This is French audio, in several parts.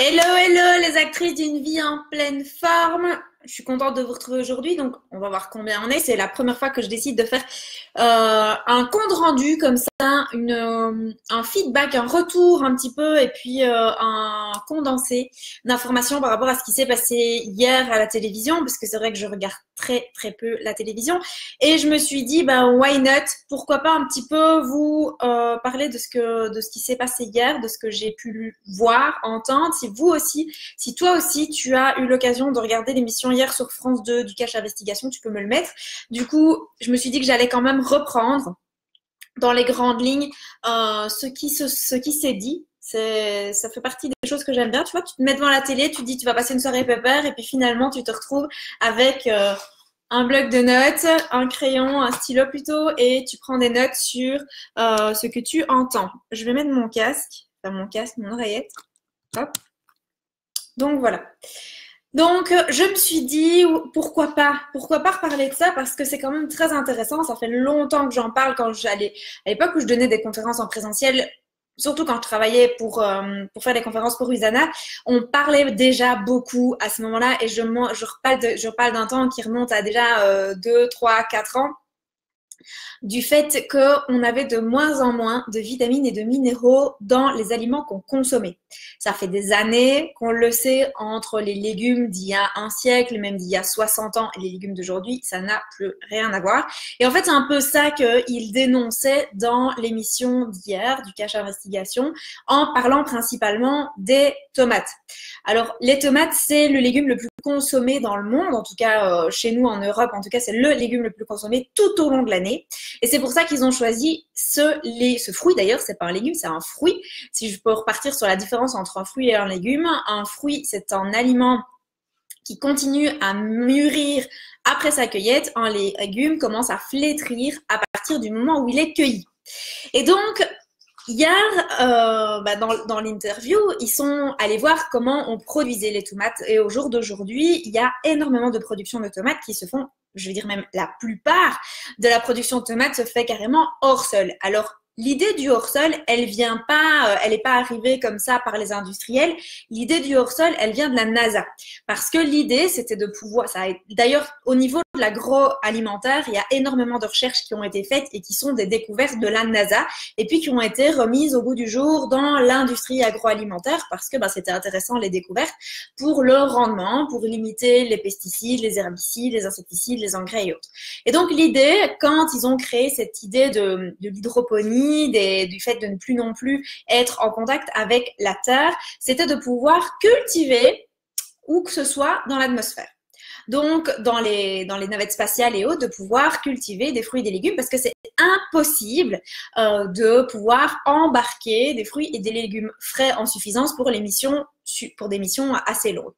Hello, hello les actrices d'une vie en pleine forme. Je suis contente de vous retrouver aujourd'hui, donc on va voir combien on est. C'est la première fois que je décide de faire un compte rendu comme ça, un feedback, un retour un petit peu, et puis un condensé d'informations par rapport à ce qui s'est passé hier à la télévision, parce que c'est vrai que je regarde très très peu la télévision. Et je me suis dit, why not? Pourquoi pas un petit peu vous parler de ce qui s'est passé hier, de ce que j'ai pu voir, entendre. Si toi aussi tu as eu l'occasion de regarder l'émission hier sur France 2 du Cache Investigation, tu peux me le mettre. Du coup, je me suis dit que j'allais quand même reprendre dans les grandes lignes ce qui s'est dit. Ça fait partie des choses que j'aime bien. Tu vois, tu te mets devant la télé, tu te dis tu vas passer une soirée pépère et puis finalement tu te retrouves avec un bloc de notes, un crayon, un stylo plutôt, et tu prends des notes sur ce que tu entends. Je vais mettre mon casque, mon oreillette. Hop. Donc voilà. Donc, je me suis dit, pourquoi pas reparler de ça, parce que c'est quand même très intéressant. Ça fait longtemps que j'en parle quand à l'époque où je donnais des conférences en présentiel, surtout quand je travaillais pour faire des conférences pour Usana, on parlait déjà beaucoup à ce moment-là, et je parle d'un temps qui remonte à déjà 2, 3, 4 ans, du fait qu'on avait de moins en moins de vitamines et de minéraux dans les aliments qu'on consommait. Ça fait des années qu'on le sait, entre les légumes d'il y a un siècle, même d'il y a 60 ans, et les légumes d'aujourd'hui, ça n'a plus rien à voir. Et en fait, c'est un peu ça qu'il dénonçait dans l'émission d'hier, du Cache Investigation, en parlant principalement des tomates. Alors, les tomates, c'est le légume le plus consommé dans le monde, en tout cas chez nous en Europe, en tout cas, c'est le légume le plus consommé tout au long de l'année. Et c'est pour ça qu'ils ont choisi ce fruit. D'ailleurs, c'est pas un légume, c'est un fruit. Si je peux repartir sur la différence entre un fruit et un légume, un fruit, c'est un aliment qui continue à mûrir après sa cueillette. Un légume commence à flétrir à partir du moment où il est cueilli. Et donc, hier, dans l'interview, ils sont allés voir comment on produisait les tomates. Et au jour d'aujourd'hui, il y a énormément de production de tomates qui se font, je veux dire même la plupart de la production de tomates se fait carrément hors sol. Alors, l'idée du hors-sol, elle n'est pas arrivée comme ça par les industriels. L'idée du hors-sol, elle vient de la NASA. Parce que l'idée, c'était de pouvoir, d'ailleurs, au niveau de l'agroalimentaire, il y a énormément de recherches qui ont été faites et qui sont des découvertes de la NASA, et puis qui ont été remises au goût du jour dans l'industrie agroalimentaire, parce que c'était intéressant, les découvertes, pour le rendement, pour limiter les pesticides, les herbicides, les insecticides, les engrais et autres. Et donc, l'idée, quand ils ont créé cette idée de l'hydroponie, du fait de ne plus non plus être en contact avec la terre, c'était de pouvoir cultiver où que ce soit dans l'atmosphère. Donc, dans les navettes spatiales et autres, de pouvoir cultiver des fruits et des légumes, parce que c'est impossible de pouvoir embarquer des fruits et des légumes frais en suffisance pour des missions assez longues.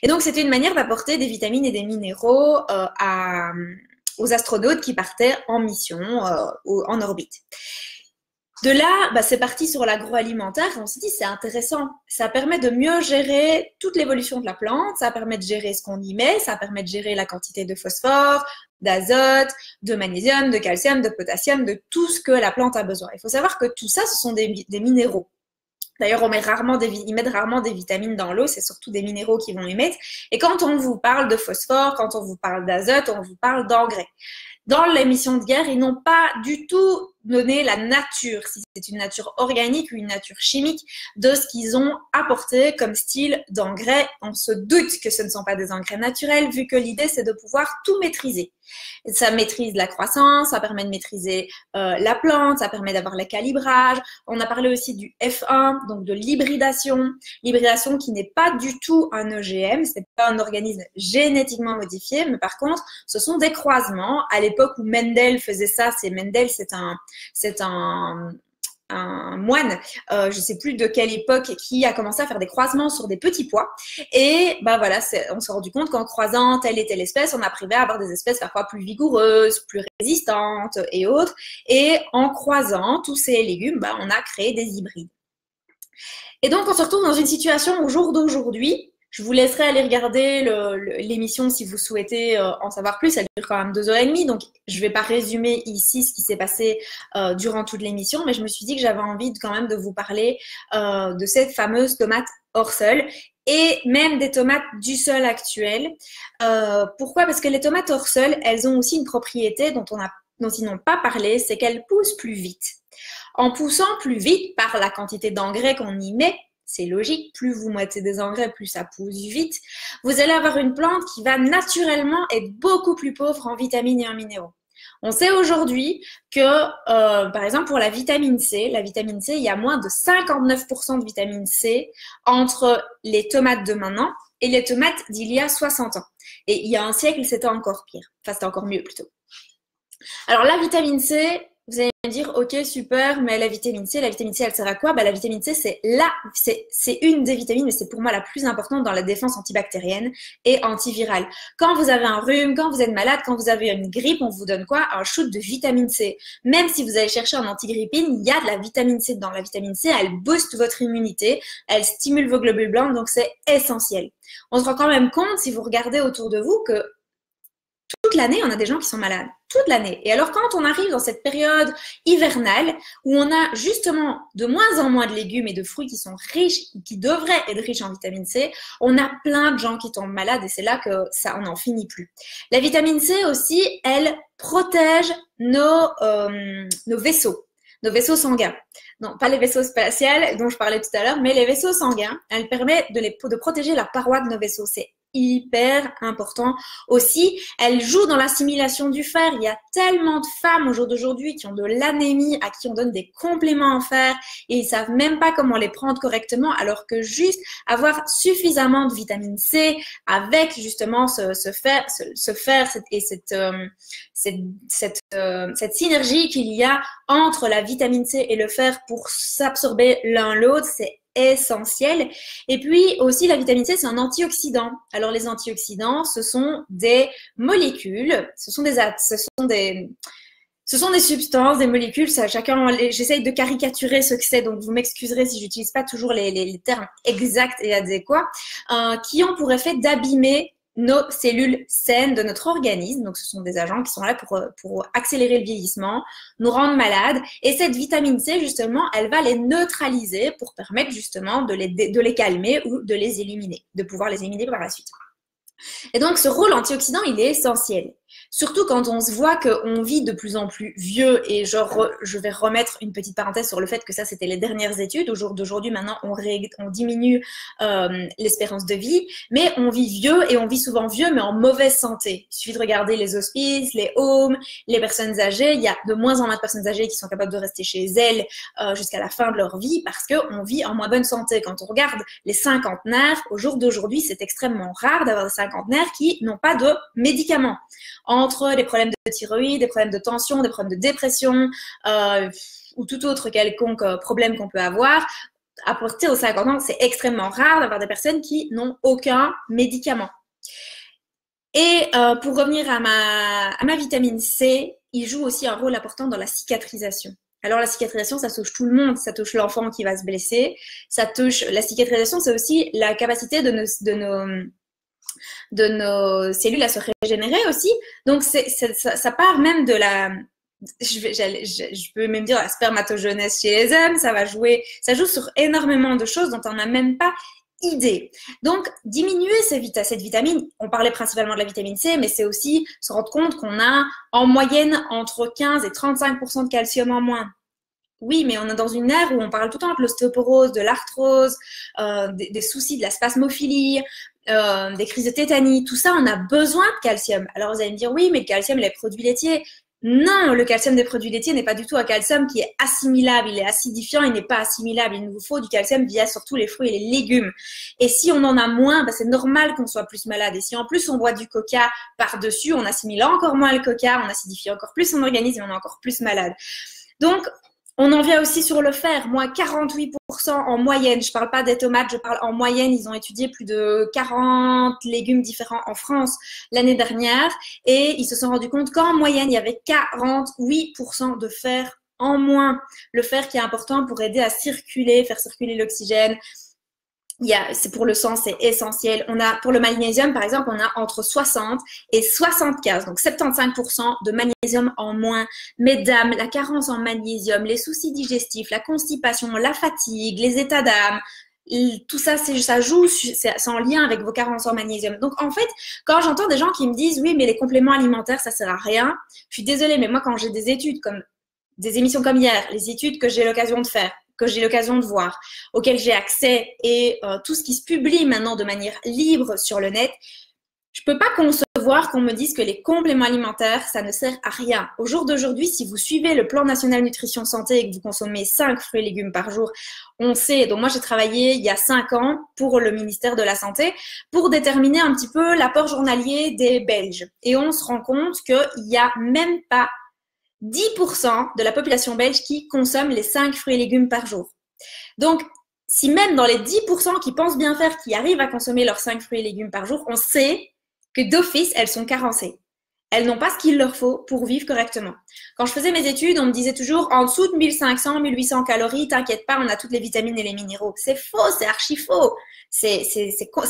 Et donc, c'était une manière d'apporter des vitamines et des minéraux aux astronautes qui partaient en mission en orbite. De là, c'est parti sur l'agroalimentaire. On s'est dit, c'est intéressant. Ça permet de mieux gérer toute l'évolution de la plante. Ça permet de gérer ce qu'on y met. Ça permet de gérer la quantité de phosphore, d'azote, de magnésium, de calcium, de potassium, de tout ce que la plante a besoin. Il faut savoir que tout ça, ce sont des minéraux. D'ailleurs, ils mettent rarement des vitamines dans l'eau, c'est surtout des minéraux qui vont les mettre. Et quand on vous parle de phosphore, quand on vous parle d'azote, on vous parle d'engrais. Dans l'émission d'hier, ils n'ont pas du tout donné la nature, si c'est une nature organique ou une nature chimique, de ce qu'ils ont apporté comme style d'engrais. On se doute que ce ne sont pas des engrais naturels, vu que l'idée, c'est de pouvoir tout maîtriser. Ça maîtrise la croissance, ça permet de maîtriser la plante, ça permet d'avoir le calibrage. On a parlé aussi du F1, donc de l'hybridation. L'hybridation qui n'est pas du tout un OGM, ce n'est pas un organisme génétiquement modifié, mais par contre, ce sont des croisements. À l'époque où Mendel faisait ça, c'est un moine, je ne sais plus de quelle époque, qui a commencé à faire des croisements sur des petits pois. Et voilà, on s'est rendu compte qu'en croisant telle et telle espèce, on arrivait à avoir des espèces parfois plus vigoureuses, plus résistantes et autres. Et en croisant tous ces légumes, on a créé des hybrides. Et donc, on se retrouve dans une situation au jour d'aujourd'hui. Je vous laisserai aller regarder l'émission si vous souhaitez en savoir plus. Elle dure quand même 2h30, donc je ne vais pas résumer ici ce qui s'est passé durant toute l'émission, mais je me suis dit que j'avais envie quand même de vous parler de cette fameuse tomate hors sol et même des tomates du sol actuel. Pourquoi? Parce que les tomates hors sol, elles ont aussi une propriété dont ils n'ont pas parlé, c'est qu'elles poussent plus vite. En poussant plus vite par la quantité d'engrais qu'on y met, c'est logique, plus vous mettez des engrais, plus ça pousse vite, vous allez avoir une plante qui va naturellement être beaucoup plus pauvre en vitamines et en minéraux. On sait aujourd'hui que, par exemple, pour la vitamine C, il y a moins de 59% de vitamine C entre les tomates de maintenant et les tomates d'il y a 60 ans. Et il y a un siècle, c'était encore pire. Enfin, c'était encore mieux plutôt. Alors, la vitamine C, vous allez me dire, ok, super, mais la vitamine C, elle sert à quoi? La vitamine C, c'est une des vitamines, mais c'est pour moi la plus importante dans la défense antibactérienne et antivirale. Quand vous avez un rhume, quand vous êtes malade, quand vous avez une grippe, on vous donne quoi? Un shoot de vitamine C. Même si vous allez chercher un antigrippine, il y a de la vitamine C dedans. La vitamine C, elle booste votre immunité, elle stimule vos globules blancs, donc c'est essentiel. On se rend quand même compte, si vous regardez autour de vous, que toute l'année, on a des gens qui sont malades. Toute l'année. Et alors, quand on arrive dans cette période hivernale où on a justement de moins en moins de légumes et de fruits qui sont riches, qui devraient être riches en vitamine C, on a plein de gens qui tombent malades et c'est là que ça, on n'en finit plus. La vitamine C aussi, elle protège nos vaisseaux sanguins. Non, pas les vaisseaux spatials dont je parlais tout à l'heure, mais les vaisseaux sanguins. Elle permet de protéger la paroi de nos vaisseaux. C'est hyper important aussi. Elle joue dans l'assimilation du fer. Il y a tellement de femmes au jour d'aujourd'hui qui ont de l'anémie, à qui on donne des compléments en fer et ils savent même pas comment les prendre correctement, alors que juste avoir suffisamment de vitamine C avec justement ce fer et cette synergie qu'il y a entre la vitamine C et le fer pour s'absorber l'un l'autre, c'est essentiel. Et puis aussi, la vitamine C, c'est un antioxydant. Alors, les antioxydants, ce sont des molécules, ce sont des substances, des molécules, ça, j'essaye de caricaturer ce que c'est, donc vous m'excuserez si j'utilise pas toujours les termes exacts et adéquats, qui ont pour effet d'abîmer nos cellules saines de notre organisme. Donc, ce sont des agents qui sont là pour accélérer le vieillissement, nous rendre malades. Et cette vitamine C, justement, elle va les neutraliser pour permettre justement de les calmer ou de les éliminer, de pouvoir les éliminer par la suite. Et donc, ce rôle antioxydant, il est essentiel. Surtout quand on se voit qu'on vit de plus en plus vieux, et je vais remettre une petite parenthèse sur le fait que ça, c'était les dernières études. Au jour d'aujourd'hui, maintenant, on diminue l'espérance de vie, mais on vit vieux et on vit souvent vieux, mais en mauvaise santé. Il suffit de regarder les hospices, les homes, les personnes âgées. Il y a de moins en moins de personnes âgées qui sont capables de rester chez elles jusqu'à la fin de leur vie parce qu'on vit en moins bonne santé. Quand on regarde les cinquantenaires, au jour d'aujourd'hui, c'est extrêmement rare d'avoir des cinquantenaires qui n'ont pas de médicaments. Entre des problèmes de thyroïde, des problèmes de tension, des problèmes de dépression ou tout autre quelconque problème qu'on peut avoir, à partir de 50 ans, c'est extrêmement rare d'avoir des personnes qui n'ont aucun médicament. Et pour revenir à ma vitamine C, il joue aussi un rôle important dans la cicatrisation. Alors la cicatrisation, ça touche tout le monde, ça touche l'enfant qui va se blesser, la cicatrisation, c'est aussi la capacité de nos cellules à se régénérer aussi. Donc, ça part même de la... Je peux même dire la spermatogenèse chez les hommes, ça joue sur énormément de choses dont on n'a même pas idée. Donc, diminuer cette vitamine, on parlait principalement de la vitamine C, mais c'est aussi se rendre compte qu'on a en moyenne entre 15 et 35% de calcium en moins. Oui, mais on est dans une ère où on parle tout le temps de l'ostéoporose, de l'arthrose, des soucis de la spasmophilie, des crises de tétanie, tout ça, on a besoin de calcium. Alors vous allez me dire, oui, mais le calcium, les produits laitiers. Non, le calcium des produits laitiers n'est pas du tout un calcium qui est assimilable, il est acidifiant, il n'est pas assimilable. Il nous faut du calcium via surtout les fruits et les légumes. Et si on en a moins, c'est normal qu'on soit plus malade. Et si en plus on boit du coca par-dessus, on assimile encore moins le coca, on acidifie encore plus son organisme et on est encore plus malade. Donc, on en vient aussi sur le fer, moins 48% en moyenne. Je ne parle pas des tomates, je parle en moyenne. Ils ont étudié plus de 40 légumes différents en France l'année dernière et ils se sont rendus compte qu'en moyenne, il y avait 48% de fer en moins. Le fer qui est important pour aider à circuler, faire circuler l'oxygène. C'est pour le sang, c'est essentiel. Pour le magnésium, par exemple, on a entre 60 et 75, donc 75% de magnésium en moins. Mesdames, la carence en magnésium, les soucis digestifs, la constipation, la fatigue, les états d'âme, tout ça, ça joue, c'est en lien avec vos carences en magnésium. Donc, en fait, quand j'entends des gens qui me disent, oui, mais les compléments alimentaires, ça sert à rien, je suis désolée, mais moi, quand j'ai des études comme des émissions comme hier, les études que j'ai l'occasion de faire, que j'ai l'occasion de voir, auxquelles j'ai accès et tout ce qui se publie maintenant de manière libre sur le net, je peux pas concevoir qu'on me dise que les compléments alimentaires, ça ne sert à rien. Au jour d'aujourd'hui, si vous suivez le plan national nutrition santé et que vous consommez 5 fruits et légumes par jour, on sait, donc moi j'ai travaillé il y a 5 ans pour le ministère de la Santé pour déterminer un petit peu l'apport journalier des Belges. Et on se rend compte qu'il n'y a même pas 10% de la population belge qui consomme les 5 fruits et légumes par jour. Donc, si même dans les 10% qui pensent bien faire, qui arrivent à consommer leurs 5 fruits et légumes par jour, on sait que d'office, elles sont carencées. Elles n'ont pas ce qu'il leur faut pour vivre correctement. Quand je faisais mes études, on me disait toujours en dessous de 1500, 1800 calories, t'inquiète pas, on a toutes les vitamines et les minéraux. C'est faux, c'est archi faux. C'est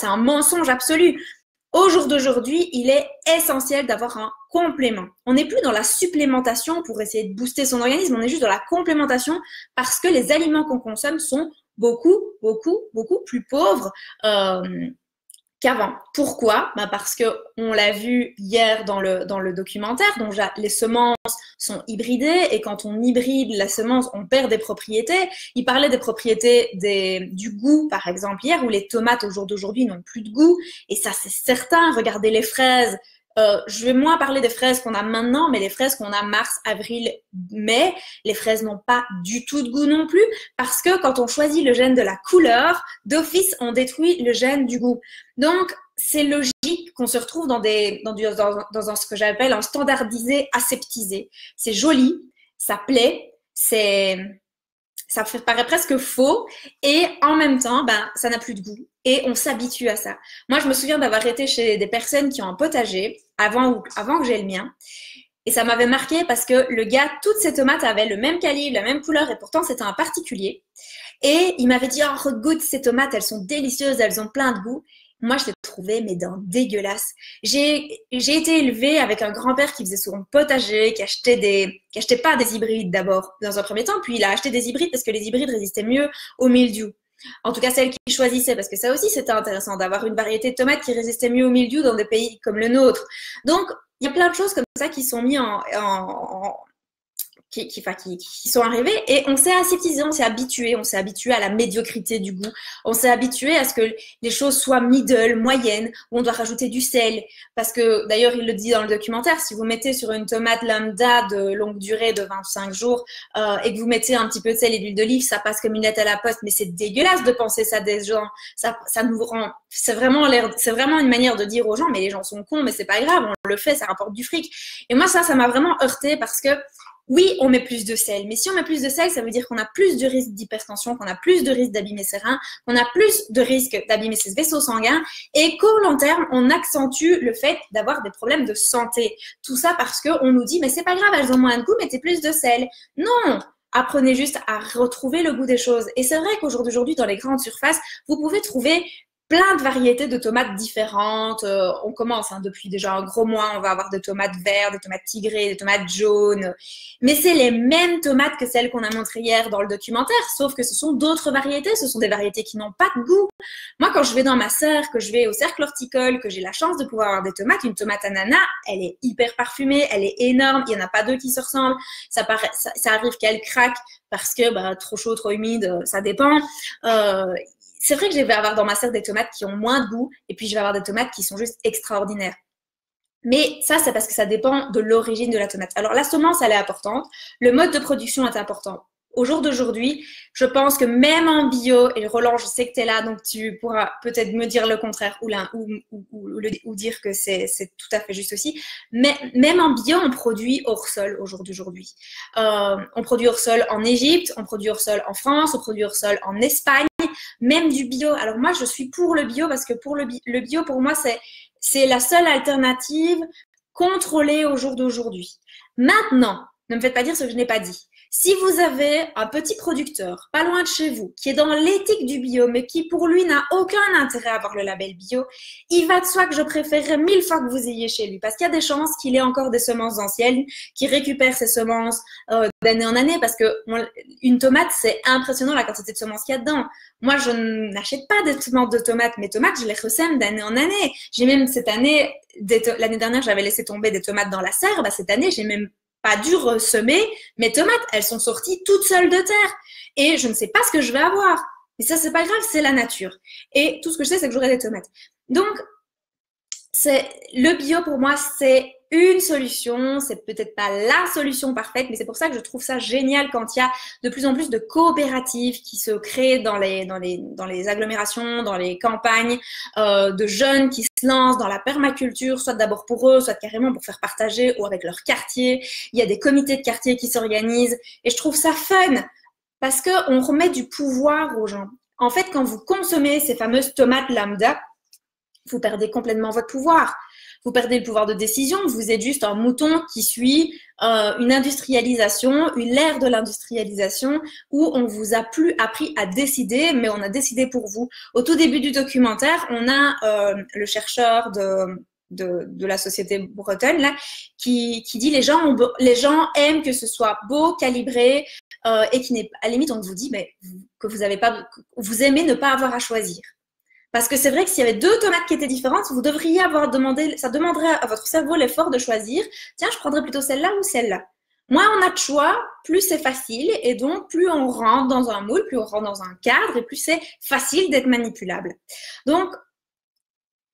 un mensonge absolu. Au jour d'aujourd'hui, il est essentiel d'avoir un complément. On n'est plus dans la supplémentation pour essayer de booster son organisme, on est juste dans la complémentation parce que les aliments qu'on consomme sont beaucoup plus pauvres qu'avant. Pourquoi? Parce que on l'a vu hier dans le documentaire, donc les semences sont hybridées et quand on hybride la semence, on perd des propriétés. Il parlait des propriétés du goût, par exemple, hier, où les tomates au jour d'aujourd'hui n'ont plus de goût. Et ça, c'est certain. Regardez les fraises. Je vais moins parler des fraises qu'on a maintenant, mais les fraises qu'on a mars, avril, mai, les fraises n'ont pas du tout de goût non plus, parce que quand on choisit le gène de la couleur, d'office, on détruit le gène du goût. Donc, c'est logique qu'on se retrouve dans ce que j'appelle un standardisé aseptisé. C'est joli, ça plaît, ça paraît presque faux et en même temps, ça n'a plus de goût et on s'habitue à ça. Moi, je me souviens d'avoir été chez des personnes qui ont un potager avant que j'ai le mien et ça m'avait marqué parce que le gars, toutes ses tomates avaient le même calibre, la même couleur et pourtant c'était un particulier. Et il m'avait dit, oh, goûte ces tomates, elles sont délicieuses, elles ont plein de goût. Moi, je les trouvais, mais d'un dégueulasse. J'ai été élevée avec un grand-père qui faisait son potager, qui achetait pas des hybrides d'abord, dans un premier temps, puis il a acheté des hybrides parce que les hybrides résistaient mieux au mildiou. En tout cas, celles qu'il choisissait, parce que ça aussi, c'était intéressant d'avoir une variété de tomates qui résistait mieux au mildiou dans des pays comme le nôtre. Donc, il y a plein de choses comme ça qui sont mis qui sont arrivés et on s'est aseptisé, on s'est habitué à la médiocrité du goût, on s'est habitué à ce que les choses soient middle, moyennes, où on doit rajouter du sel, parce que d'ailleurs il le dit dans le documentaire, si vous mettez sur une tomate lambda de longue durée de 25 jours et que vous mettez un petit peu de sel et d'huile d'olive, ça passe comme une lettre à la poste, mais c'est dégueulasse de penser ça des gens, ça nous rend, c'est vraiment une manière de dire aux gens, mais les gens sont cons, mais c'est pas grave, on le fait, ça rapporte du fric. Et moi ça m'a vraiment heurté parce que oui, on met plus de sel, mais si on met plus de sel, ça veut dire qu'on a plus de risque d'hypertension, qu'on a plus de risque d'abîmer ses reins, qu'on a plus de risque d'abîmer ses vaisseaux sanguins et qu'au long terme, on accentue le fait d'avoir des problèmes de santé. Tout ça parce qu'on nous dit, mais c'est pas grave, elles ont moins de goût, mettez plus de sel. Non! Apprenez juste à retrouver le goût des choses. Et c'est vrai qu'au jour d'aujourd'hui, dans les grandes surfaces, vous pouvez trouver plein de variétés de tomates différentes. On commence depuis déjà un gros mois, on va avoir des tomates vertes, des tomates tigrées, des tomates jaunes. Mais c'est les mêmes tomates que celles qu'on a montrées hier dans le documentaire, sauf que ce sont d'autres variétés. Ce sont des variétés qui n'ont pas de goût. Moi, quand je vais dans ma serre, que je vais au cercle horticole, que j'ai la chance de pouvoir avoir des tomates, une tomate ananas, elle est hyper parfumée, elle est énorme, il n'y en a pas deux qui se ressemblent. Ça arrive qu'elle craque parce que trop chaud, trop humide, ça dépend. C'est vrai que je vais avoir dans ma serre des tomates qui ont moins de goût et puis je vais avoir des tomates qui sont juste extraordinaires. Mais ça, c'est parce que ça dépend de l'origine de la tomate. Alors, la semence, elle est importante. Le mode de production est important. Au jour d'aujourd'hui, je pense que même en bio, et Roland, je sais que tu es là, donc tu pourras peut-être me dire le contraire ou dire que c'est tout à fait juste aussi. Mais même en bio, on produit hors sol au jour d'aujourd'hui. On produit hors sol en Égypte, on produit hors sol en France, on produit hors sol en Espagne, même du bio. Alors moi, je suis pour le bio parce que pour le bio, pour moi, c'est la seule alternative contrôlée au jour d'aujourd'hui. Maintenant, ne me faites pas dire ce que je n'ai pas dit. Si vous avez un petit producteur pas loin de chez vous qui est dans l'éthique du bio mais qui pour lui n'a aucun intérêt à avoir le label bio, il va de soi que je préférerais 1000 fois que vous ayez chez lui parce qu'il y a des chances qu'il ait encore des semences anciennes, qu'il récupère ses semences d'année en année parce que une tomate c'est impressionnant la quantité de semences qu'il y a dedans. Moi je n'achète pas des semences de tomates, mes tomates je les ressème d'année en année. J'ai même cette année, l'année dernière j'avais laissé tomber des tomates dans la serre, bah, cette année j'ai même pas dû ressemer mes tomates. Elles sont sorties toutes seules de terre. Et je ne sais pas ce que je vais avoir. Mais ça, c'est pas grave, c'est la nature. Et tout ce que je sais, c'est que j'aurai des tomates. Donc, le bio, pour moi, c'est une solution. C'est peut-être pas la solution parfaite, mais c'est pour ça que je trouve ça génial quand il y a de plus en plus de coopératives qui se créent dans les agglomérations, dans les campagnes, de jeunes qui se lancent dans la permaculture, soit d'abord pour eux, soit carrément pour faire partager ou avec leur quartier. Il y a des comités de quartier qui s'organisent et je trouve ça fun parce qu'on remet du pouvoir aux gens. En fait, quand vous consommez ces fameuses tomates lambda, vous perdez complètement votre pouvoir. Vous perdez le pouvoir de décision. Vous êtes juste un mouton qui suit une industrialisation, une ère de l'industrialisation où on vous a plus appris à décider, mais on a décidé pour vous. Au tout début du documentaire, on a le chercheur de la société bretonne là, qui dit les gens aiment que ce soit beau, calibré et qui n'est à la limite on vous dit mais que vous aimez ne pas avoir à choisir. Parce que c'est vrai que s'il y avait deux tomates qui étaient différentes, vous devriez avoir demandé, ça demanderait à votre cerveau l'effort de choisir. Tiens, je prendrais plutôt celle-là ou celle-là. Moins on a de choix, plus c'est facile et donc plus on rentre dans un moule, plus on rentre dans un cadre et plus c'est facile d'être manipulable. Donc,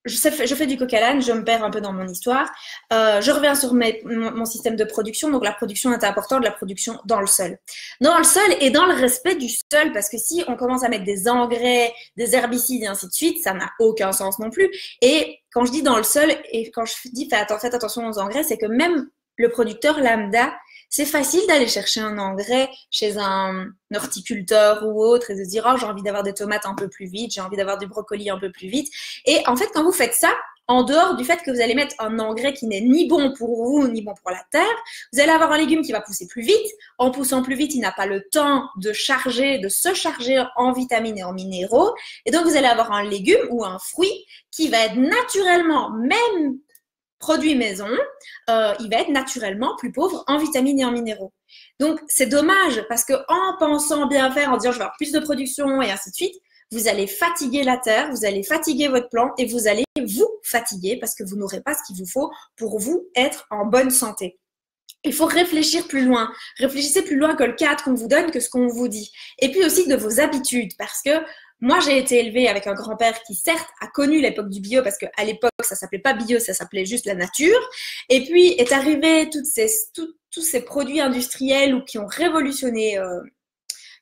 je fais du coq à l'âne, je me perds un peu dans mon histoire. Je reviens sur mon système de production. Donc, la production est importante, la production dans le sol. Dans le sol et dans le respect du sol, parce que si on commence à mettre des engrais, des herbicides et ainsi de suite, ça n'a aucun sens non plus. Et quand je dis dans le sol et quand je dis faites attention aux engrais, c'est que même le producteur lambda, c'est facile d'aller chercher un engrais chez un horticulteur ou autre et de se dire « Oh, j'ai envie d'avoir des tomates un peu plus vite, j'ai envie d'avoir du brocoli un peu plus vite. » Et en fait, quand vous faites ça, en dehors du fait que vous allez mettre un engrais qui n'est ni bon pour vous, ni bon pour la terre, vous allez avoir un légume qui va pousser plus vite. En poussant plus vite, il n'a pas le temps de se charger en vitamines et en minéraux. Et donc, vous allez avoir un légume ou un fruit qui va être naturellement, même produit maison, il va être naturellement plus pauvre en vitamines et en minéraux. Donc, c'est dommage parce que en pensant bien faire, en disant je vais avoir plus de production et ainsi de suite, vous allez fatiguer la terre, vous allez fatiguer votre plan et vous allez vous fatiguer parce que vous n'aurez pas ce qu'il vous faut pour vous être en bonne santé. Il faut réfléchir plus loin. Réfléchissez plus loin que le cadre qu'on vous donne, que ce qu'on vous dit. Et puis aussi de vos habitudes parce que moi, j'ai été élevée avec un grand-père qui, certes, a connu l'époque du bio parce qu'à l'époque, ça s'appelait pas bio, ça s'appelait juste la nature. Et puis, est arrivé tous ces produits industriels ou qui ont révolutionné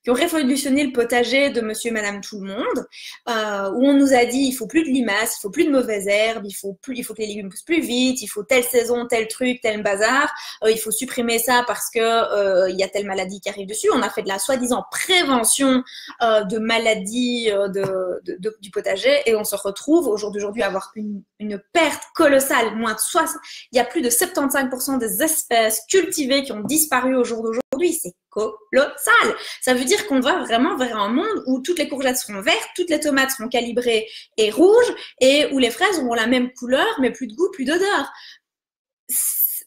le potager de monsieur et madame tout le monde, où on nous a dit il faut plus de limaces, il faut plus de mauvaises herbes, il faut que les légumes poussent plus vite, il faut telle saison, tel truc, tel bazar, il faut supprimer ça parce que il y a telle maladie qui arrive dessus. On a fait de la soi-disant prévention de maladies du potager et on se retrouve au jour d'aujourd'hui à avoir une perte colossale, moins de 60, il y a plus de 75% des espèces cultivées qui ont disparu au jour d'aujourd'hui. C'est colossal. Ça veut dire qu'on va vraiment vers un monde où toutes les courgettes seront vertes, toutes les tomates seront calibrées et rouges, et où les fraises auront la même couleur, mais plus de goût, plus d'odeur.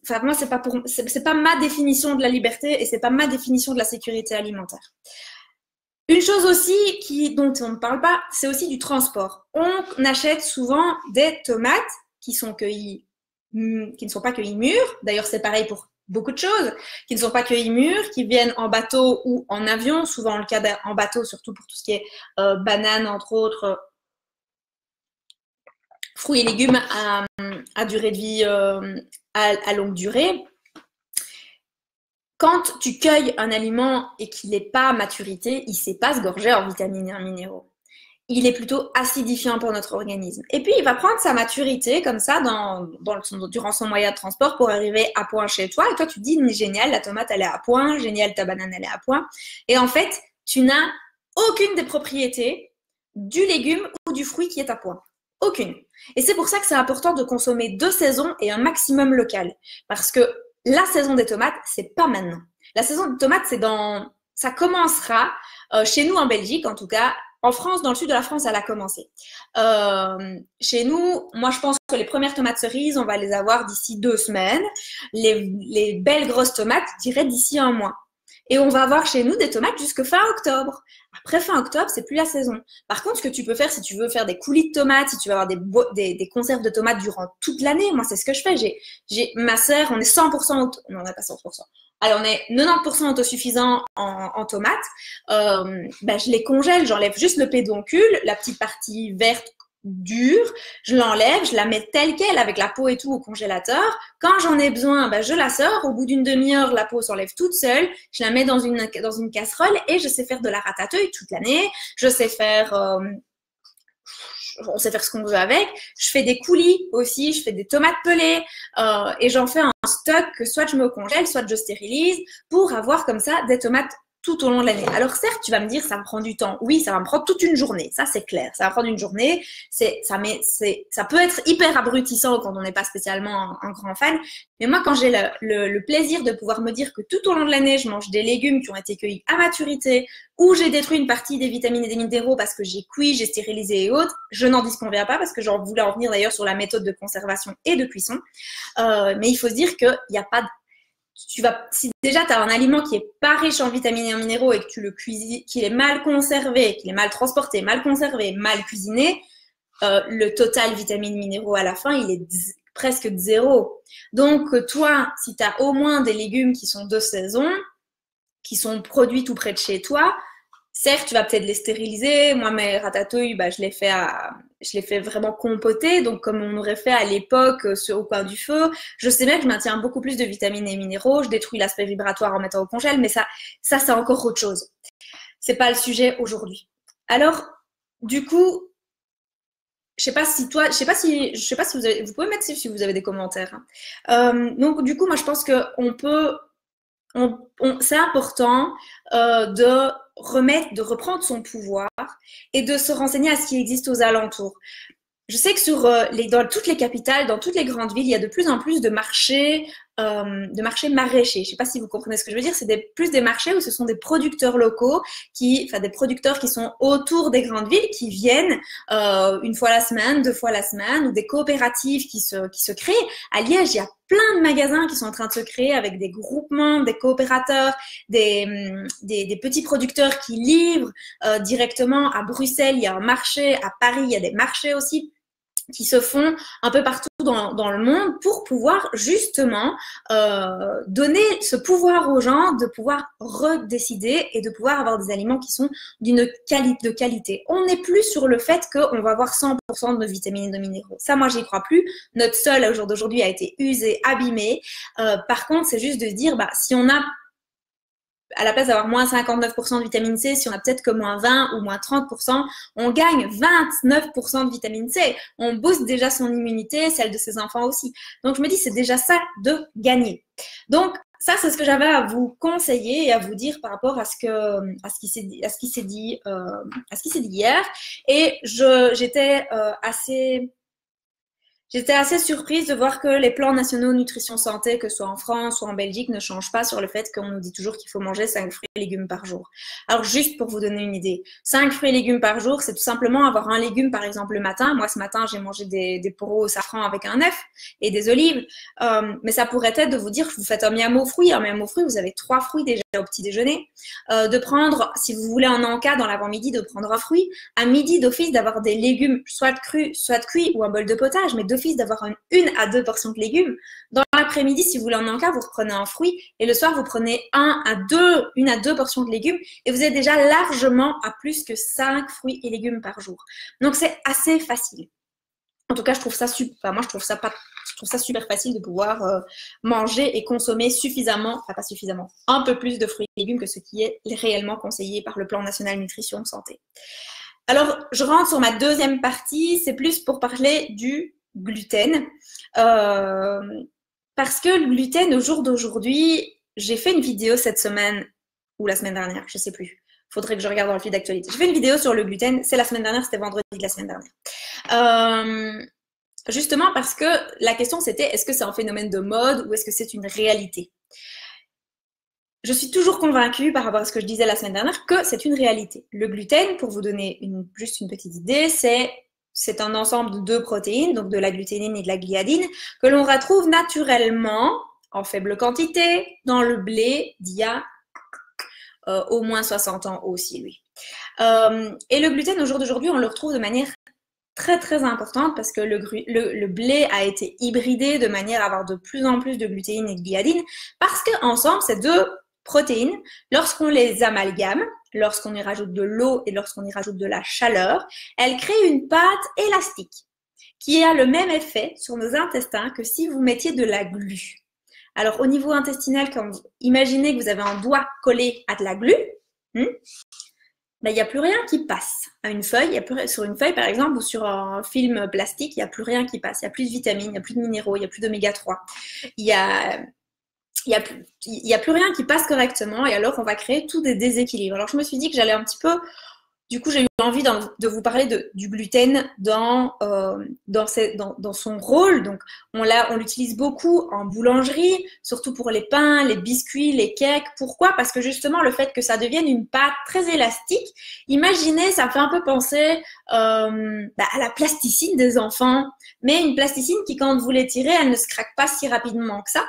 Enfin, moi, c'est pas ma définition de la liberté et c'est pas ma définition de la sécurité alimentaire. Une chose aussi dont on ne parle pas, c'est aussi du transport. On achète souvent des tomates qui ne sont pas cueillies mûres. D'ailleurs, c'est pareil pour beaucoup de choses, qui ne sont pas cueillies mûres, qui viennent en bateau ou en avion, souvent le cas en bateau, surtout pour tout ce qui est bananes, entre autres, fruits et légumes à durée de vie à longue durée. Quand tu cueilles un aliment et qu'il n'est pas à maturité, il ne sait pas se gorger en vitamines et en minéraux. Il est plutôt acidifiant pour notre organisme. Et puis, il va prendre sa maturité comme ça durant son moyen de transport pour arriver à point chez toi. Et toi, tu te dis, génial, la tomate, elle est à point. Génial, ta banane, elle est à point. Et en fait, tu n'as aucune des propriétés du légume ou du fruit qui est à point. Aucune. Et c'est pour ça que c'est important de consommer 2 saisons et un maximum local. Parce que la saison des tomates, c'est pas maintenant. La saison de tomates, ça commencera chez nous en Belgique, en tout cas. En France, dans le sud de la France, elle a commencé. Chez nous, moi, je pense que les premières tomates cerises, on va les avoir d'ici 2 semaines. Les belles grosses tomates, je dirais d'ici 1 mois. Et on va avoir chez nous des tomates jusque fin octobre. Après fin octobre, c'est plus la saison. Par contre, ce que tu peux faire, si tu veux faire des coulis de tomates, si tu veux avoir des conserves de tomates durant toute l'année, moi, c'est ce que je fais. Ma sœur, on est 100% non, on n'est pas 100%. Alors, on est 90% autosuffisant en tomates. Je les congèle, j'enlève juste le pédoncule, la petite partie verte dure, je l'enlève, je la mets telle qu'elle avec la peau et tout au congélateur. Quand j'en ai besoin, je la sors. Au bout d'une demi-heure, la peau s'enlève toute seule. Je la mets dans une casserole et je sais faire de la ratatouille toute l'année. Je sais faire... on sait faire ce qu'on veut avec. Je fais des coulis aussi, je fais des tomates pelées et j'en fais un stock que soit je me congèle, soit je stérilise pour avoir comme ça des tomates tout au long de l'année. Alors certes, tu vas me dire, ça me prend du temps. Oui, ça va me prendre toute une journée. Ça, c'est clair. Ça va prendre une journée. Ça peut être hyper abrutissant quand on n'est pas spécialement un grand fan. Mais moi, quand j'ai le plaisir de pouvoir me dire que tout au long de l'année, je mange des légumes qui ont été cueillis à maturité, ou j'ai détruit une partie des vitamines et des minéraux parce que j'ai cuit, j'ai stérilisé et autres, je n'en disconviens pas parce que j'en voulais en venir d'ailleurs sur la méthode de conservation et de cuisson. Mais il faut se dire qu'il n'y a pas de... Si déjà tu as un aliment qui est pas riche en vitamines et en minéraux et que tu le cuisines, qu'il est mal conservé, qu'il est mal transporté, mal conservé, mal cuisiné, le total vitamines minéraux à la fin, il est presque de 0. Donc toi, si tu as au moins des légumes qui sont de saison, qui sont produits tout près de chez toi, certes, tu vas peut-être les stériliser. Moi, mes ratatouilles, je les fais vraiment compoter, donc comme on aurait fait à l'époque au coin du feu. Je sais bien que je maintiens beaucoup plus de vitamines et minéraux. Je détruis l'aspect vibratoire en mettant au congèle, mais ça c'est encore autre chose. C'est pas le sujet aujourd'hui. Alors, du coup, je sais pas si vous pouvez mettre si vous avez des commentaires. Donc, du coup, moi, je pense que c'est important de reprendre son pouvoir et de se renseigner à ce qui existe aux alentours. Je sais que dans toutes les capitales, dans toutes les grandes villes, il y a de plus en plus de marchés maraîchers. Je ne sais pas si vous comprenez ce que je veux dire. C'est plus des marchés où ce sont des producteurs locaux, des producteurs qui sont autour des grandes villes, qui viennent une fois la semaine, 2 fois la semaine, ou des coopératives qui se créent. À Liège, il y a plein de magasins qui sont en train de se créer avec des groupements, des coopérateurs, des petits producteurs qui livrent directement. À Bruxelles, il y a un marché. À Paris, il y a des marchés aussi qui se font un peu partout dans le monde pour pouvoir justement donner ce pouvoir aux gens de pouvoir redécider et de pouvoir avoir des aliments qui sont de qualité. On n'est plus sur le fait qu'on va avoir 100% de nos vitamines et de minéraux. Ça, moi, j'y crois plus. Notre sol, au jour d'aujourd'hui, a été usé, abîmé. Par contre, c'est juste de se dire, si on a à la place d'avoir moins 59% de vitamine C, si on a peut-être que moins 20 ou moins 30%, on gagne 29% de vitamine C. On booste déjà son immunité, celle de ses enfants aussi. Donc, je me dis, c'est déjà ça de gagner. Donc, ça, c'est ce que j'avais à vous conseiller et à vous dire par rapport à ce qui s'est dit hier. Et j'étais assez surprise de voir que les plans nationaux nutrition santé, que ce soit en France ou en Belgique, ne changent pas sur le fait qu'on nous dit toujours qu'il faut manger 5 fruits et légumes par jour. Alors, juste pour vous donner une idée, 5 fruits et légumes par jour, c'est tout simplement avoir un légume, par exemple, le matin. Moi, ce matin, j'ai mangé des poros au safran avec un œuf et des olives. Mais ça pourrait être de vous dire que vous faites un miam aux fruits. Un miam aux fruits, vous avez 3 fruits déjà au petit déjeuner. De prendre, si vous voulez en encas dans l'avant-midi, de prendre un fruit. À midi, d'office, d'avoir des légumes, soit crus, soit cuits ou un bol de potage, mais d'office d'avoir 1 à 2 portions de légumes. Dans l'après-midi, si vous voulez en encas, vous reprenez un fruit et le soir, vous prenez 1 à 2 portions de légumes et vous êtes déjà largement à plus que 5 fruits et légumes par jour. Donc, c'est assez facile. En tout cas, je trouve ça super facile de pouvoir manger et consommer suffisamment, pas suffisamment, un peu plus de fruits et légumes que ce qui est réellement conseillé par le plan national nutrition santé. Alors, je rentre sur ma deuxième partie, c'est plus pour parler du gluten. Parce que le gluten, au jour d'aujourd'hui, j'ai fait une vidéo cette semaine ou la semaine dernière, je ne sais plus. Faudrait que je regarde dans le fil d'actualité. J'ai fait une vidéo sur le gluten, c'est la semaine dernière, c'était vendredi de la semaine dernière. Justement parce que la question c'était, est-ce que c'est un phénomène de mode ou est-ce que c'est une réalité? je suis toujours convaincue par rapport à ce que je disais la semaine dernière que c'est une réalité. Le gluten, pour vous donner juste une petite idée, c'est un ensemble de 2 protéines, donc de la gluténine et de la gliadine, que l'on retrouve naturellement en faible quantité dans le blé d'il y a au moins 60 ans aussi, lui. Et le gluten, au jour d'aujourd'hui, on le retrouve de manière très très importante parce que le blé a été hybridé de manière à avoir de plus en plus de glutéine et de gliadine parce qu'ensemble, ces 2 protéines, lorsqu'on les amalgame, lorsqu'on y rajoute de l'eau et lorsqu'on y rajoute de la chaleur, elles créent une pâte élastique qui a le même effet sur nos intestins que si vous mettiez de la glu. Alors, au niveau intestinal, quand vous imaginez que vous avez un doigt collé à de la glu, il n'y a plus rien qui passe à une feuille. Sur une feuille, par exemple, ou sur un film plastique, il n'y a plus rien qui passe. Il n'y a plus de vitamines, il n'y a plus de minéraux, il n'y a plus d'oméga 3. Il n'y a plus rien qui passe correctement et alors on va créer tout des déséquilibres. Alors, je me suis dit que j'allais un petit peu... Du coup, j'ai eu envie de vous parler du gluten dans son rôle. Donc, on l'utilise beaucoup en boulangerie, surtout pour les pains, les biscuits, les cakes. Pourquoi? Parce que justement, le fait que ça devienne une pâte très élastique, imaginez, ça me fait un peu penser à la plasticine des enfants. Mais une plasticine qui, quand vous l'étirez, elle ne se craque pas si rapidement que ça.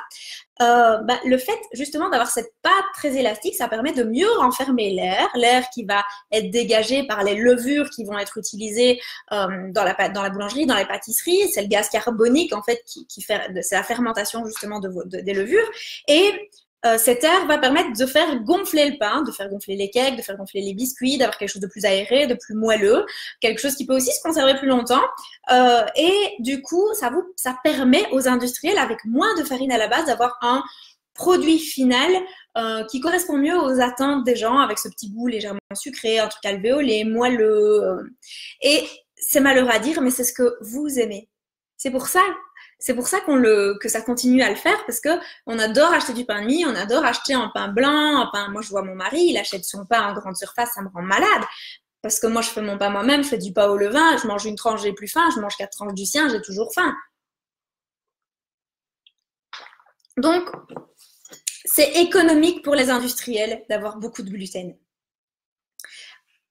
Le fait justement d'avoir cette pâte très élastique, ça permet de mieux renfermer l'air qui va être dégagé par les levures qui vont être utilisées dans la boulangerie, dans les pâtisseries. C'est le gaz carbonique en fait c'est la fermentation justement des levures et cet air va permettre de faire gonfler le pain, de faire gonfler les cakes, de faire gonfler les biscuits, d'avoir quelque chose de plus aéré, de plus moelleux, quelque chose qui peut aussi se conserver plus longtemps. Et du coup, ça permet aux industriels, avec moins de farine à la base, d'avoir un produit final qui correspond mieux aux attentes des gens, avec ce petit goût légèrement sucré, un truc alvéolé, moelleux. Et c'est malheureux à dire, mais c'est ce que vous aimez. C'est pour ça que ça continue à le faire parce que on adore acheter du pain de mie, on adore acheter un pain blanc, moi je vois mon mari, il achète son pain en grande surface, ça me rend malade. Parce que moi je fais mon pain moi-même, je fais du pain au levain, je mange une tranche, j'ai plus faim, je mange 4 tranches du sien, j'ai toujours faim. Donc, c'est économique pour les industriels d'avoir beaucoup de gluten.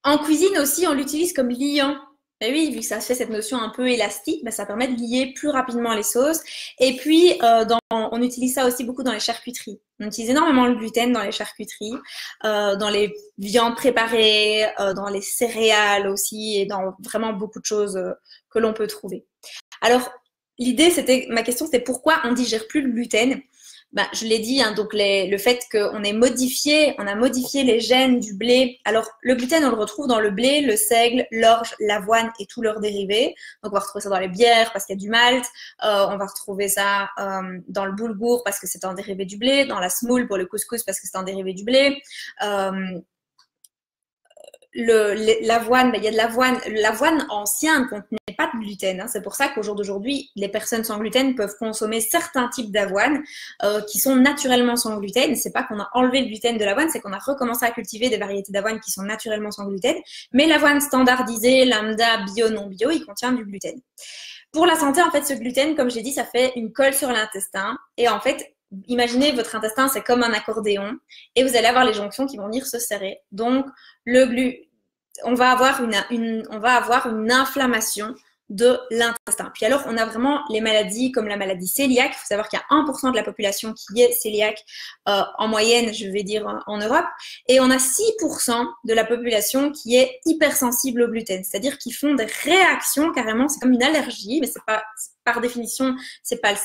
En cuisine aussi, on l'utilise comme liant. Ben oui, vu que ça fait cette notion un peu élastique, ben ça permet de lier plus rapidement les sauces. Et puis, on utilise ça aussi beaucoup dans les charcuteries. On utilise énormément le gluten dans les charcuteries, dans les viandes préparées, dans les céréales aussi, et dans vraiment beaucoup de choses que l'on peut trouver. Alors, ma question c'était pourquoi on digère plus le gluten? Je l'ai dit, hein, donc le fait qu'on a modifié les gènes du blé. Alors, le gluten, on le retrouve dans le blé, le seigle, l'orge, l'avoine et tous leurs dérivés. Donc, on va retrouver ça dans les bières parce qu'il y a du malt. On va retrouver ça dans le boulgour parce que c'est un dérivé du blé. Dans la semoule pour le couscous parce que c'est un dérivé du blé. L'avoine, il y a de l'avoine ancienne ne contenait pas de gluten. Hein. C'est pour ça qu'au jour d'aujourd'hui, les personnes sans gluten peuvent consommer certains types d'avoine qui sont naturellement sans gluten. C'est pas qu'on a enlevé le gluten de l'avoine, c'est qu'on a recommencé à cultiver des variétés d'avoine qui sont naturellement sans gluten. Mais l'avoine standardisée, lambda, bio, non bio, il contient du gluten. Pour la santé, en fait, ce gluten, comme j'ai dit, ça fait une colle sur l'intestin. Et en fait, imaginez votre intestin, c'est comme un accordéon et vous allez avoir les jonctions qui vont venir se serrer. Donc, on va avoir une inflammation de l'intestin. Puis alors, on a vraiment les maladies comme la maladie cœliaque. Il faut savoir qu'il y a 1% de la population qui est cœliaque en moyenne, je vais dire, en Europe. Et on a 6% de la population qui est hypersensible au gluten. C'est-à-dire qu'ils font des réactions carrément, c'est comme une allergie, mais c'est pas par définition, c'est pas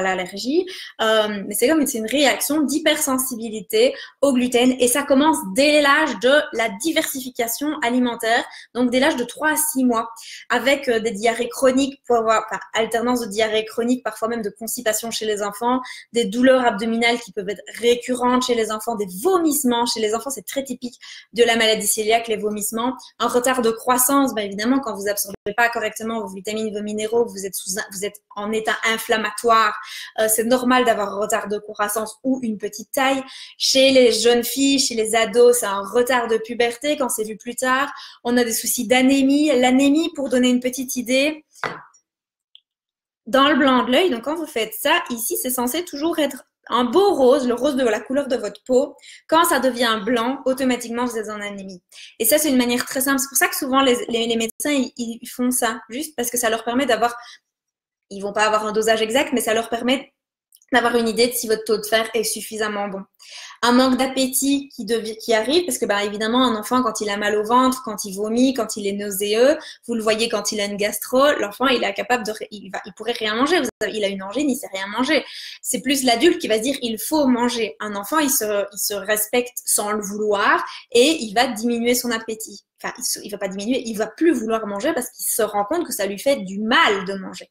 l'allergie, mais c'est une réaction d'hypersensibilité au gluten et ça commence dès l'âge de la diversification alimentaire, donc dès l'âge de 3 à 6 mois, avec des diarrhées chroniques, alternance de diarrhée chronique, parfois même de constipation chez les enfants, des douleurs abdominales qui peuvent être récurrentes chez les enfants, des vomissements chez les enfants, c'est très typique de la maladie cœliaque, les vomissements, un retard de croissance, évidemment quand vous absorbez pas correctement vos vitamines, vos minéraux, vous êtes en état inflammatoire, c'est normal d'avoir un retard de croissance ou une petite taille. Chez les jeunes filles, chez les ados, c'est un retard de puberté quand c'est vu plus tard. On a des soucis d'anémie. L'anémie, pour donner une petite idée, dans le blanc de l'œil, donc quand vous faites ça, ici, c'est censé toujours être un beau rose, le rose de la couleur de votre peau. Quand ça devient blanc, automatiquement, vous êtes en anémie. Et ça, c'est une manière très simple. C'est pour ça que souvent, les médecins, ils font ça, juste parce que ça leur permet d'avoir, ils vont pas avoir un dosage exact, mais ça leur permet d'avoir une idée de si votre taux de fer est suffisamment bon. Un manque d'appétit qui arrive, parce que bah, évidemment, un enfant, quand il a mal au ventre, quand il vomit, quand il est nauséeux, vous le voyez quand il a une gastro, l'enfant, il est incapable il pourrait rien manger. Il a une angine, il sait rien manger. C'est plus l'adulte qui va se dire, il faut manger. Un enfant, il se respecte sans le vouloir et il va diminuer son appétit. Enfin, il va pas diminuer, il va plus vouloir manger parce qu'il se rend compte que ça lui fait du mal de manger.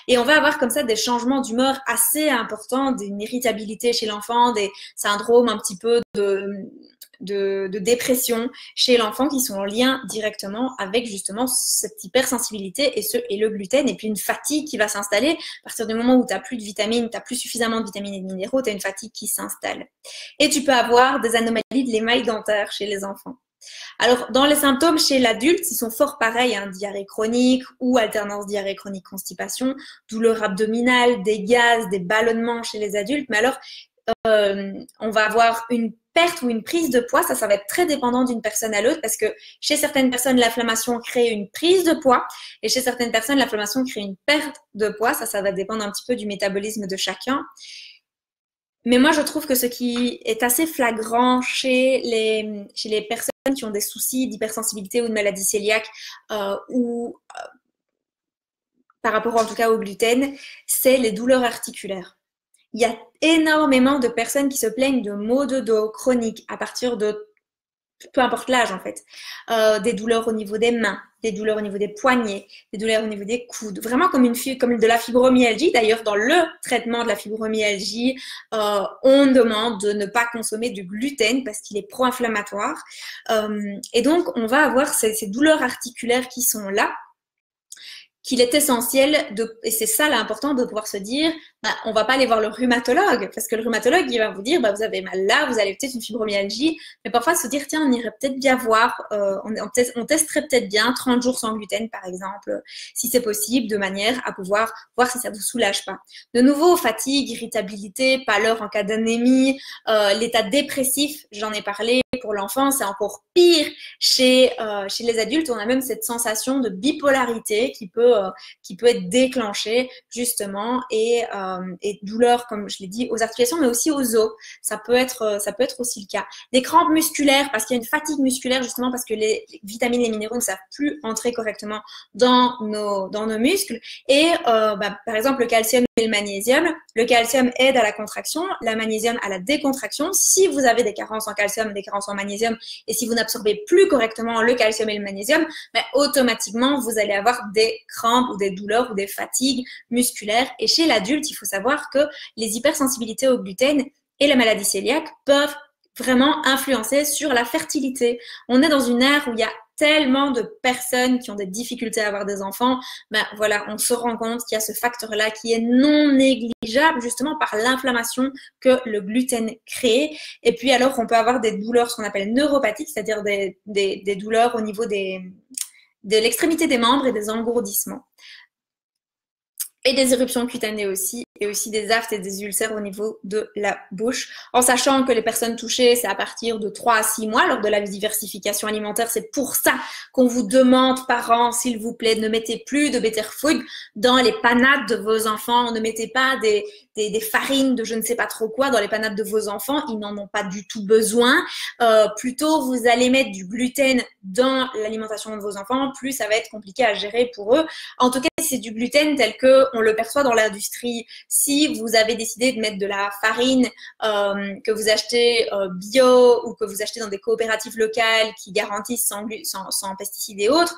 Et on va avoir comme ça des changements d'humeur assez importants, d'une irritabilité chez l'enfant, des syndromes un petit peu de dépression chez l'enfant qui sont en lien directement avec justement cette hypersensibilité et le gluten, et puis une fatigue qui va s'installer. À partir du moment où tu n'as plus de vitamines, tu n'as plus suffisamment de vitamines et de minéraux, tu as une fatigue qui s'installe. Et tu peux avoir des anomalies de l'émail dentaire chez les enfants. Alors, dans les symptômes chez l'adulte, ils sont fort pareils, hein, diarrhée chronique ou alternance diarrhée chronique constipation, douleur abdominale, des gaz, des ballonnements chez les adultes. Mais alors, on va avoir une perte ou une prise de poids, ça va être très dépendant d'une personne à l'autre parce que chez certaines personnes, l'inflammation crée une prise de poids et chez certaines personnes, l'inflammation crée une perte de poids. Ça va dépendre un petit peu du métabolisme de chacun. Mais moi, je trouve que ce qui est assez flagrant chez les personnes qui ont des soucis d'hypersensibilité ou de maladie cœliaque ou par rapport en tout cas au gluten, c'est les douleurs articulaires. Il y a énormément de personnes qui se plaignent de maux de dos chroniques à partir de peu importe l'âge en fait, des douleurs au niveau des mains, des douleurs au niveau des poignets, des douleurs au niveau des coudes, vraiment comme de la fibromyalgie. D'ailleurs, dans le traitement de la fibromyalgie, on demande de ne pas consommer du gluten parce qu'il est pro-inflammatoire. Et donc, on va avoir ces douleurs articulaires qui sont là, qu'il est essentiel et c'est ça l'important de pouvoir se dire, bah, on va pas aller voir le rhumatologue, parce que le rhumatologue, il va vous dire, bah, vous avez mal là, vous avez peut-être une fibromyalgie, mais parfois se dire, tiens, on irait peut-être bien voir, on testerait peut-être bien 30 jours sans gluten, par exemple, si c'est possible, de manière à pouvoir voir si ça vous soulage pas. De nouveau, fatigue, irritabilité, pâleur en cas d'anémie, l'état dépressif, j'en ai parlé, pour l'enfant, c'est encore pire chez les adultes. On a même cette sensation de bipolarité qui peut être déclenchée justement et douleur, comme je l'ai dit, aux articulations, mais aussi aux os. Ça peut être aussi le cas. Des crampes musculaires parce qu'il y a une fatigue musculaire justement parce que les vitamines et les minéraux ne savent plus entrer correctement dans nos muscles. Et par exemple, le calcium et le magnésium. Le calcium aide à la contraction, la magnésium à la décontraction. Si vous avez des carences en calcium, des carences en magnésium, et si vous n'absorbez plus correctement le calcium et le magnésium, automatiquement, vous allez avoir des crampes ou des douleurs ou des fatigues musculaires. Et chez l'adulte, il faut savoir que les hypersensibilités au gluten et la maladie cœliaque peuvent vraiment influencer sur la fertilité. On est dans une ère où il y a tellement de personnes qui ont des difficultés à avoir des enfants, voilà, on se rend compte qu'il y a ce facteur-là qui est non négligeable justement par l'inflammation que le gluten crée. Et puis alors, on peut avoir des douleurs, ce qu'on appelle neuropathiques, c'est-à-dire des douleurs au niveau de l'extrémité des membres et des engourdissements. Et des éruptions cutanées aussi, et aussi des aftes et des ulcères au niveau de la bouche, en sachant que les personnes touchées, c'est à partir de 3 à 6 mois lors de la diversification alimentaire. C'est pour ça qu'on vous demande, parents, s'il vous plaît, ne mettez plus de better food dans les panades de vos enfants, ne mettez pas des farines de je ne sais pas trop quoi dans les panades de vos enfants, ils n'en ont pas du tout besoin. Plutôt, vous allez mettre du gluten dans l'alimentation de vos enfants, plus ça va être compliqué à gérer pour eux. En tout cas, si c'est du gluten tel que on le perçoit dans l'industrie, si vous avez décidé de mettre de la farine que vous achetez bio ou que vous achetez dans des coopératives locales qui garantissent sans pesticides et autres,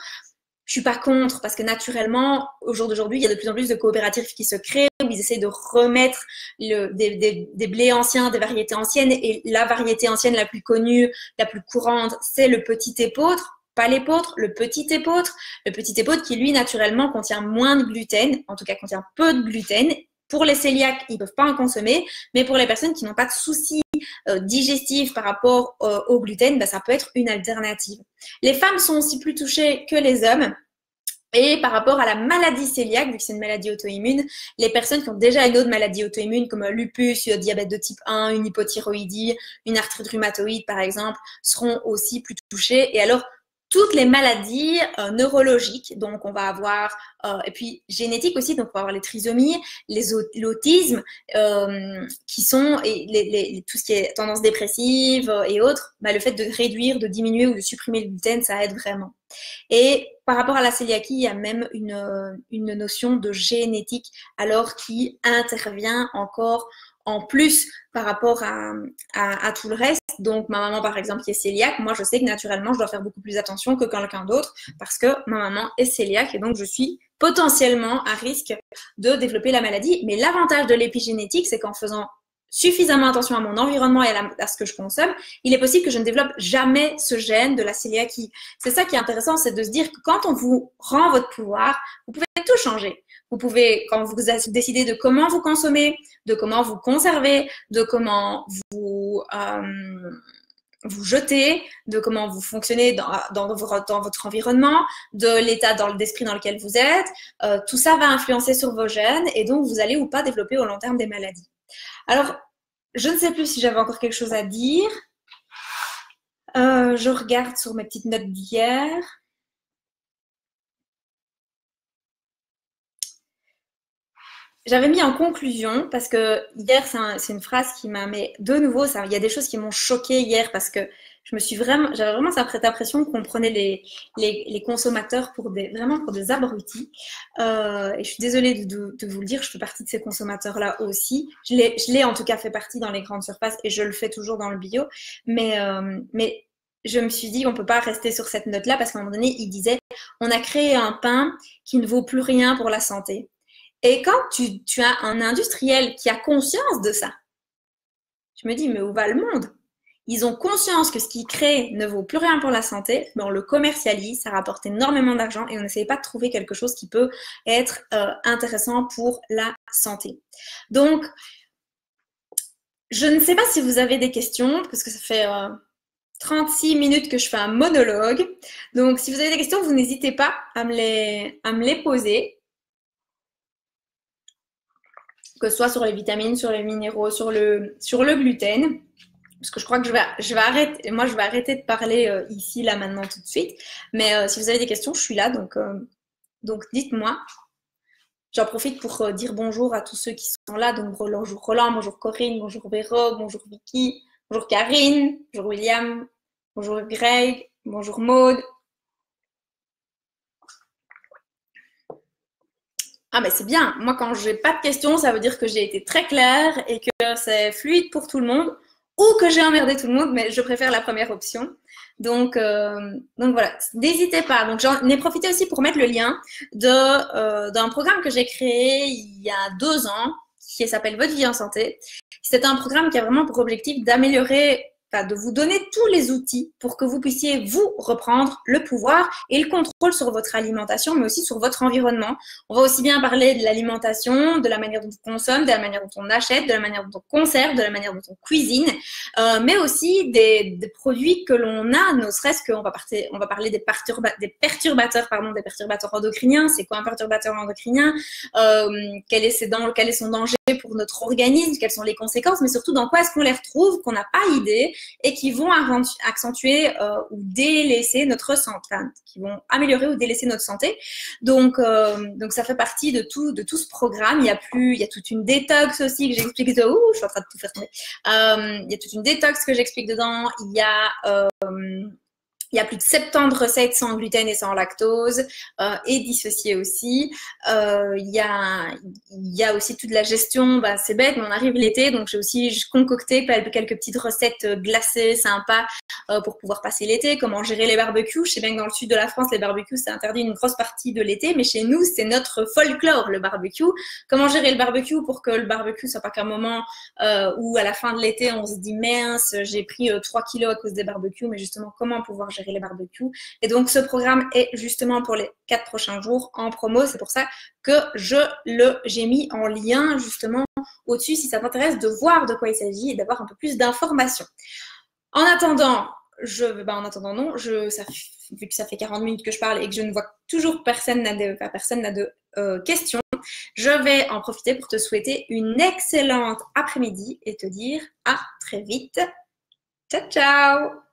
je suis pas contre parce que naturellement, au jour d'aujourd'hui, il y a de plus en plus de coopératives qui se créent où ils essaient de remettre des blés anciens, des variétés anciennes, et la variété ancienne la plus connue, la plus courante, c'est le petit épeautre. Pas l'épeautre, le petit épeautre. Le petit épeautre qui, lui, naturellement, contient moins de gluten, en tout cas contient peu de gluten. Pour les cœliaques, ils ne peuvent pas en consommer, mais pour les personnes qui n'ont pas de soucis digestifs par rapport au gluten, ça peut être une alternative. Les femmes sont aussi plus touchées que les hommes. Et par rapport à la maladie cœliaque, vu que c'est une maladie auto-immune, les personnes qui ont déjà une autre maladie auto-immune comme un lupus, diabète de type 1, une hypothyroïdie, une arthrite rhumatoïde par exemple, seront aussi plus touchées. Et alors, toutes les maladies neurologiques, donc on va avoir, et puis génétiques aussi, donc on va avoir les trisomies, l'autisme, qui sont, et tout ce qui est tendance dépressive et autres, bah, le fait de réduire, de diminuer ou de supprimer le gluten, ça aide vraiment. Et par rapport à la cœliaquie, il y a même une notion de génétique, alors qui intervient encore en plus par rapport à tout le reste. Donc, ma maman, par exemple, qui est cœliaque, moi, je sais que naturellement, je dois faire beaucoup plus attention que quelqu'un d'autre parce que ma maman est cœliaque et donc je suis potentiellement à risque de développer la maladie. Mais l'avantage de l'épigénétique, c'est qu'en faisant suffisamment attention à mon environnement et à ce que je consomme, il est possible que je ne développe jamais ce gène de la cœliaquie. C'est ça qui est intéressant, c'est de se dire que quand on vous rend votre pouvoir, vous pouvez tout changer. Vous pouvez, quand vous décidez de comment vous consommez, de comment vous conservez, de comment vous jetez, de comment vous fonctionnez dans votre environnement, de l'état d'esprit dans lequel vous êtes, tout ça va influencer sur vos gènes et donc vous allez ou pas développer au long terme des maladies. Alors, je ne sais plus si j'avais encore quelque chose à dire. Je regarde sur mes petites notes d'hier. J'avais mis en conclusion, parce que hier, c'est une phrase qui m'a, mais de nouveau, il y a des choses qui m'ont choquée hier, parce que j'avais vraiment cette impression qu'on prenait les consommateurs vraiment pour des abrutis. Et je suis désolée de vous le dire, je fais partie de ces consommateurs-là aussi. Je l'ai en tout cas fait partie dans les grandes surfaces, et je le fais toujours dans le bio. Mais je me suis dit, on ne peut pas rester sur cette note-là, parce qu'à un moment donné, il disait, on a créé un pain qui ne vaut plus rien pour la santé. Et quand tu as un industriel qui a conscience de ça, je me dis, mais où va le monde? Ils ont conscience que ce qu'ils créent ne vaut plus rien pour la santé, mais on le commercialise, ça rapporte énormément d'argent et on n'essaye pas de trouver quelque chose qui peut être intéressant pour la santé. Donc, je ne sais pas si vous avez des questions, parce que ça fait 36 minutes que je fais un monologue. Donc, si vous avez des questions, vous n'hésitez pas à me les poser. Que ce soit sur les vitamines, sur les minéraux, sur le gluten. Parce que je crois que je vais arrêter. Moi, je vais arrêter de parler ici, là, maintenant, tout de suite. Mais si vous avez des questions, je suis là. Donc dites-moi. J'en profite pour dire bonjour à tous ceux qui sont là. Donc, bonjour Roland, bonjour Corinne, bonjour Véro, bonjour Vicky, bonjour Karine, bonjour William, bonjour Greg, bonjour Maude. Ah ben c'est bien, moi quand j'ai pas de questions, ça veut dire que j'ai été très claire et que c'est fluide pour tout le monde ou que j'ai emmerdé tout le monde, mais je préfère la première option. Donc voilà, n'hésitez pas. Donc j'en ai profité aussi pour mettre le lien d'un programme que j'ai créé il y a 2 ans qui s'appelle Votre vie en santé. C'est un programme qui a vraiment pour objectif d'améliorer, de vous donner tous les outils pour que vous puissiez vous reprendre le pouvoir et le contrôle sur votre alimentation, mais aussi sur votre environnement. On va aussi bien parler de l'alimentation, de la manière dont on consomme, de la manière dont on achète, de la manière dont on conserve, de la manière dont on cuisine, mais aussi des produits que l'on a, ne serait-ce qu'on va parler des perturbateurs endocriniens. C'est quoi un perturbateur endocrinien? Quel est son danger pour notre organisme? Quelles sont les conséquences? Mais surtout, dans quoi est-ce qu'on les retrouve, qu'on n'a pas idée, et qui vont accentuer ou délaisser notre santé, enfin, qui vont améliorer ou délaisser notre santé. Donc ça fait partie de tout ce programme. Il y a toute une détox aussi que j'explique je suis en train de tout faire tomber. Il y a toute une détox que j'explique dedans. Il y a plus de 70 recettes sans gluten et sans lactose et dissociées aussi. Il y a aussi toute la gestion, c'est bête, mais on arrive l'été, donc j'ai aussi concocté quelques petites recettes glacées sympas pour pouvoir passer l'été. Comment gérer les barbecues. Je sais bien que dans le sud de la France, les barbecues, c'est interdit une grosse partie de l'été, mais chez nous, c'est notre folklore, le barbecue. Comment gérer le barbecue pour que le barbecue soit pas qu'un moment où à la fin de l'été, on se dit mince, j'ai pris 3 kilos à cause des barbecues, mais justement, comment pouvoir gérer les barbecues. Et donc, ce programme est justement pour les 4 prochains jours en promo. C'est pour ça que j'ai mis en lien justement au-dessus si ça t'intéresse de voir de quoi il s'agit et d'avoir un peu plus d'informations. En attendant, en attendant, non, vu que ça fait 40 minutes que je parle et que je ne vois que toujours personne n'a de questions, je vais en profiter pour te souhaiter une excellente après-midi et te dire à très vite. Ciao, ciao!